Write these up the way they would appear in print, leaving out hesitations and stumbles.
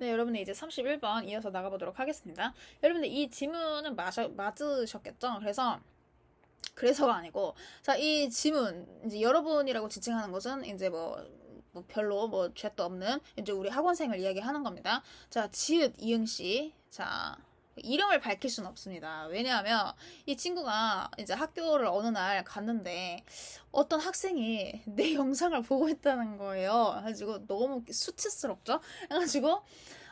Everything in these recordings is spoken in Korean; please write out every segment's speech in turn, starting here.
네, 여러분들 이제 31번 이어서 나가보도록 하겠습니다. 여러분들 이 지문은 맞으셨겠죠? 그래서가 아니고, 자, 이 지문, 이제 여러분이라고 지칭하는 것은 이제 뭐 별로 뭐 죄도 없는 이제 우리 학원생을 이야기하는 겁니다. 자, 지읒 이응씨. 자, 이름을 밝힐 수는 없습니다. 왜냐하면 이 친구가 이제 학교를 어느 날 갔는데 어떤 학생이 내 영상을 보고 있다는 거예요. 그래가지고 너무 수치스럽죠? 해가지고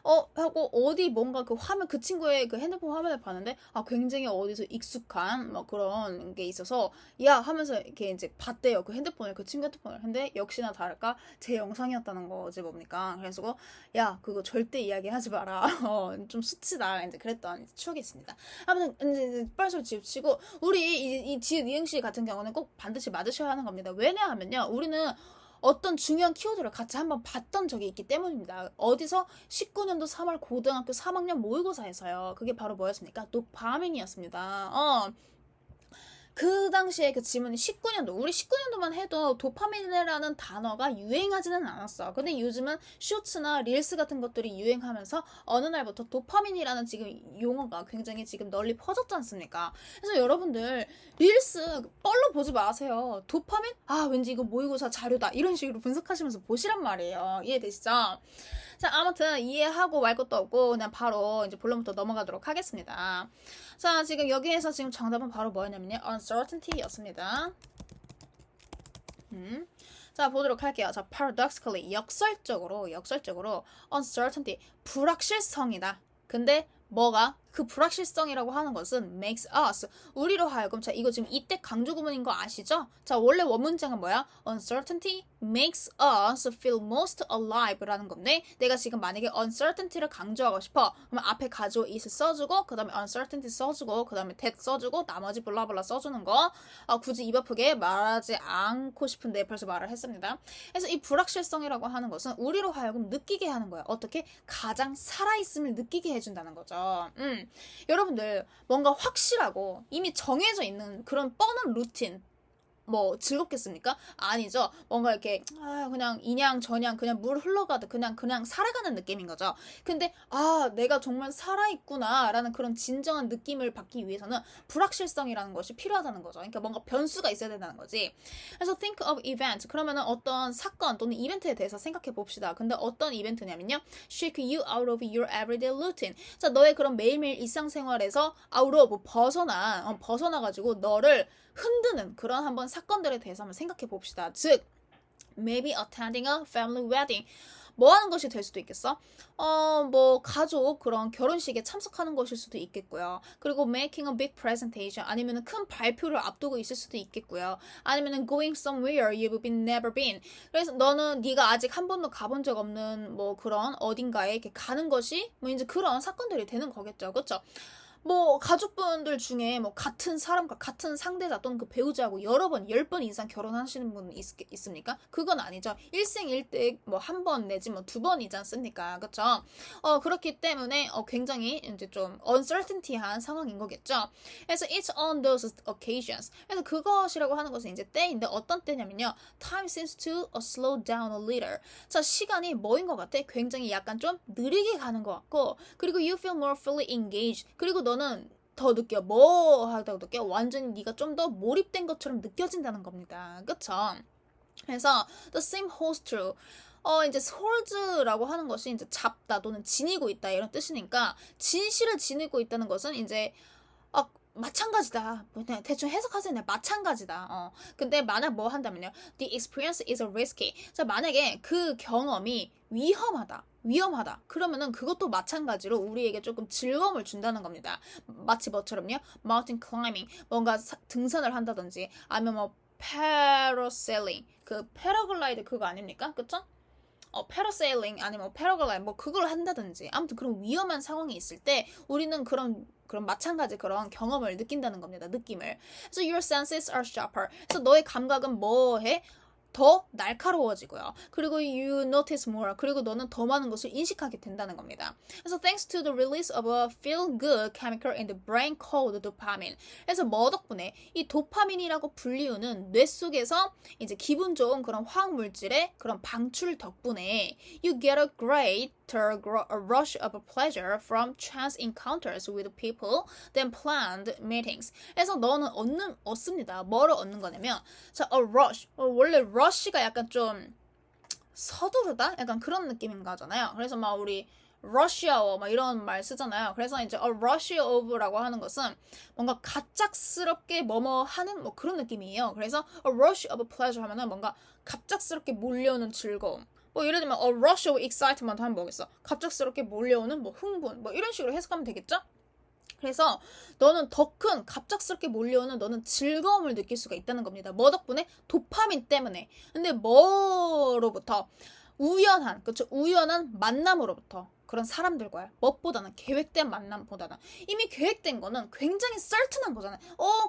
하고 어디 뭔가 그 화면 그 친구의 그 핸드폰 화면을 봤는데 굉장히 어디서 익숙한 뭐 그런 게 있어서 야 하면서 이렇게 이제 봤대요. 그 핸드폰을 그 친구 핸드폰을. 근데 역시나 다를까 제 영상이었다는 거지 뭡니까? 그래서 야 그거 절대 이야기하지 마라. 좀 수치다. 이제 그랬던 추억이 있습니다. 아무튼 이제 뻘소리 집치고 우리 이 지읒 이응씨 같은 경우는 꼭 반드시 맞으셔야 하는 겁니다. 왜냐하면요 우리는 어떤 중요한 키워드를 같이 한번 봤던 적이 있기 때문입니다. 어디서 19년도 3월 고등학교 3학년 모의고사에서요. 그게 바로 뭐였습니까? 도파민이었습니다. 그 당시에 그 지문이 19년도, 우리 19년도만 해도 도파민이라는 단어가 유행하지는 않았어. 근데 요즘은 쇼츠나 릴스 같은 것들이 유행하면서 어느 날부터 도파민이라는 지금 용어가 굉장히 지금 널리 퍼졌지 않습니까? 그래서 여러분들 릴스 뻘로 보지 마세요. 도파민? 왠지 이거 모의고사 자료다. 이런 식으로 분석하시면서 보시란 말이에요. 이해되시죠? 자, 아무튼 이해하고 말 것도 없고 그냥 바로 이제 본론부터 넘어가도록 하겠습니다. 자, 지금 여기에서 지금 정답은 바로 뭐였냐면요. uncertainty였습니다. 자, 보도록 할게요. 자, paradoxically, 역설적으로 uncertainty, 불확실성이다. 근데 뭐가? 그 불확실성이라고 하는 것은 makes us, 우리로 하여금, 자, 이거 지금 이때 강조 구문인 거 아시죠? 자, 원래 원문장은 뭐야? uncertainty makes us feel most alive 라는 건데, 내가 지금 만약에 uncertainty를 강조하고 싶어. 그러면 앞에 가지고 is 써주고, 그 다음에 uncertainty 써주고, 그 다음에 that 써주고, 나머지 블라블라 써주는 거, 굳이 입 아프게 말하지 않고 싶은데 벌써 말을 했습니다. 그래서 이 불확실성이라고 하는 것은 우리로 하여금 느끼게 하는 거야. 어떻게? 가장 살아있음을 느끼게 해준다는 거죠. 여러분들 뭔가 확실하고 이미 정해져 있는 그런 뻔한 루틴 뭐 즐겁겠습니까? 아니죠. 뭔가 이렇게 그냥 인양 저냥 그냥 물 흘러가듯 그냥 살아가는 느낌인 거죠. 근데 내가 정말 살아있구나라는 그런 진정한 느낌을 받기 위해서는 불확실성이라는 것이 필요하다는 거죠. 그러니까 뭔가 변수가 있어야 된다는 거지. 그래서 think of event 그러면은 어떤 사건 또는 이벤트에 대해서 생각해 봅시다. 근데 어떤 이벤트냐면요. shake you out of your everyday routine. 자, 너의 그런 매일매일 일상생활에서 out of 벗어나가지고 너를 흔드는 그런 한번 사건들에 대해서 한번 생각해 봅시다. 즉, maybe attending a family wedding. 뭐 하는 것이 될 수도 있겠어? 뭐 가족 그런 결혼식에 참석하는 것일 수도 있겠고요. 그리고 making a big presentation 아니면은 큰 발표를 앞두고 있을 수도 있겠고요. 아니면은 going somewhere you've never been. 그래서 네가 아직 한 번도 가본 적 없는 뭐 그런 어딘가에 이렇게 가는 것이 뭐 이제 그런 사건들이 되는 거겠죠. 그렇죠? 뭐 가족분들 중에 뭐 같은 사람과 같은 상대자 또는 그 배우자하고 여러 번, 10번 이상 결혼하시는 분 있습니까? 그건 아니죠. 일생일대 뭐 한 번 내지 뭐 두 번이지 않습니까? 그쵸? 그렇기 때문에 굉장히 이제 좀 uncertainty한 상황인 거겠죠. 그래서 it's on those occasions. 그래서 그것이라고 하는 것은 이제 때인데 어떤 때냐면요. Time seems to slow down a little. 자, 시간이 뭐인 것 같아? 굉장히 약간 좀 느리게 가는 것 같고 그리고 you feel more fully engaged. 그리고 너는 더 느껴. 뭐 하다고 느껴? 완전히 네가 좀 더 몰입된 것처럼 느껴진다는 겁니다. 그쵸? 그래서 the same holds true. 이제 holds라고 하는 것이 이제 잡다 또는 지니고 있다 이런 뜻이니까 진실을 지니고 있다는 것은 이제 마찬가지다. 그냥 대충 해석하세요. 그냥 마찬가지다. 근데 만약 뭐 한다면요. The experience is risky. 자, 만약에 그 경험이 위험하다. 그러면은 그것도 마찬가지로 우리에게 조금 즐거움을 준다는 겁니다. 마치 뭐처럼요? Mountain climbing. 뭔가 등산을 한다든지 아니면 뭐 parasailing. 그 패러글라이드 그거 아닙니까? 그쵸? 패러세일링 아니면 패러글라이딩 뭐 그걸 한다든지 아무튼 그런 위험한 상황이 있을 때 우리는 그런 마찬가지 그런 경험을 느낀다는 겁니다. 느낌을. 그래서 your senses are sharper. 그래서 너의 감각은 뭐 해? 더 날카로워지고요. 그리고 you notice more. 그리고 너는 더 많은 것을 인식하게 된다는 겁니다. 그래서 thanks to the release of a feel-good chemical in the brain called dopamine. 그래서 뭐 덕분에 이 도파민이라고 불리우는 뇌 속에서 이제 기분 좋은 그런 화학 물질의 그런 방출 덕분에 you get a greater rush of pleasure from chance encounters with people than planned meetings. 그래서 너는 얻습니다. 뭐를 얻는 거냐면 자, a rush. 원래 rush가 약간 좀 서두르다? 약간 그런 느낌인 거잖아요. 그래서 막 우리 rush hour 막 이런 말 쓰잖아요. 그래서 이제 a rush of라고 하는 것은 뭔가 갑작스럽게 뭐뭐 하는 뭐 그런 느낌이에요. 그래서 a rush of pleasure 하면은 뭔가 갑작스럽게 몰려오는 즐거움. 뭐 예를 들면 a rush of excitement 하면 뭐겠어? 갑작스럽게 몰려오는 뭐 흥분 뭐 이런 식으로 해석하면 되겠죠? 그래서 너는 더 큰 갑작스럽게 몰려오는 너는 즐거움을 느낄 수가 있다는 겁니다. 뭐 덕분에? 도파민 때문에. 근데 뭐로부터? 우연한, 그쵸? 우연한 만남으로부터. 그런 사람들과요. 무엇보다는 계획된 만남보다는 이미 계획된 거는 굉장히 certain한 거잖아요.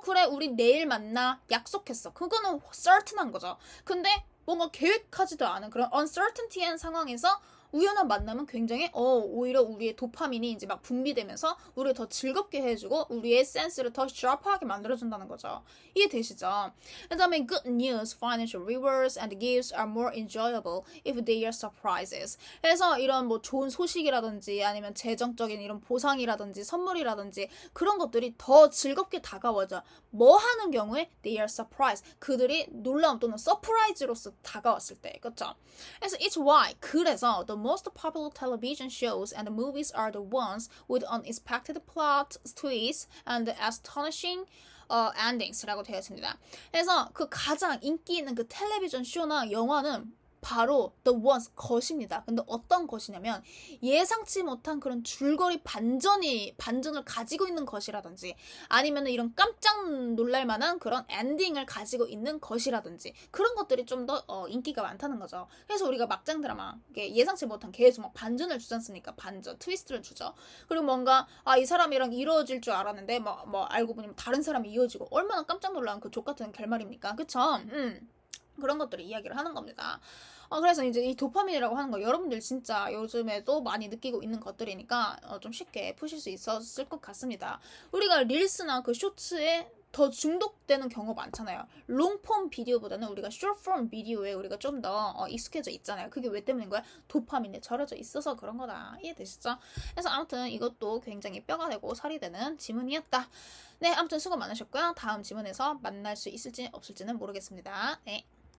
그래 우리 내일 만나 약속했어. 그거는 certain한 거죠. 근데 뭔가 계획하지도 않은 그런 uncertainty한 상황에서 우연한 만남은 굉장히 오히려 우리의 도파민이 이제 막 분비되면서 우리를 더 즐겁게 해주고 우리의 센스를 더 샤프하게 만들어준다는 거죠. 이해되시죠? 그 다음에 good news, financial rewards and gifts are more enjoyable if they are surprises. 그래서 이런 뭐 좋은 소식이라든지 아니면 재정적인 이런 보상이라든지 선물이라든지 그런 것들이 더 즐겁게 다가와져. 뭐 하는 경우에 they are surprise. 그들이 놀라움 또는 서프라이즈로서 다가왔을 때. 그렇죠? 그래서 it's why. 그래서 the most popular television shows and movies are the ones with unexpected plot twists and astonishing endings라고 되어 있습니다. 그래서 그 가장 인기 있는 그 텔레비전 쇼나 영화는 바로 the ones 것입니다. 근데 어떤 것이냐면 예상치 못한 그런 줄거리 반전을 가지고 있는 것이라든지 아니면 이런 깜짝 놀랄 만한 그런 엔딩을 가지고 있는 것이라든지 그런 것들이 좀 더 인기가 많다는 거죠. 그래서 우리가 막장 드라마 예상치 못한 계속 막 반전을 주지 않습니까? 반전, 트위스트를 주죠. 그리고 뭔가 이 사람이랑 이루어질 줄 알았는데 뭐 알고 보니 다른 사람이 이어지고 얼마나 깜짝 놀라운 그 족같은 결말입니까? 그쵸? 그런 것들을 이야기를 하는 겁니다. 그래서 이제 이 도파민이라고 하는 거 여러분들 진짜 요즘에도 많이 느끼고 있는 것들이니까 좀 쉽게 푸실 수 있었을 것 같습니다. 우리가 릴스나 그 쇼츠에 더 중독되는 경우가 많잖아요. 롱폼 비디오보다는 우리가 숏폼 비디오에 우리가 좀 더 익숙해져 있잖아요. 그게 왜 때문인 거야? 도파민에 절여져 있어서 그런 거다. 이해되시죠? 그래서 아무튼 이것도 굉장히 뼈가 되고 살이 되는 지문이었다. 네, 아무튼 수고 많으셨고요. 다음 지문에서 만날 수 있을지 없을지는 모르겠습니다. 네.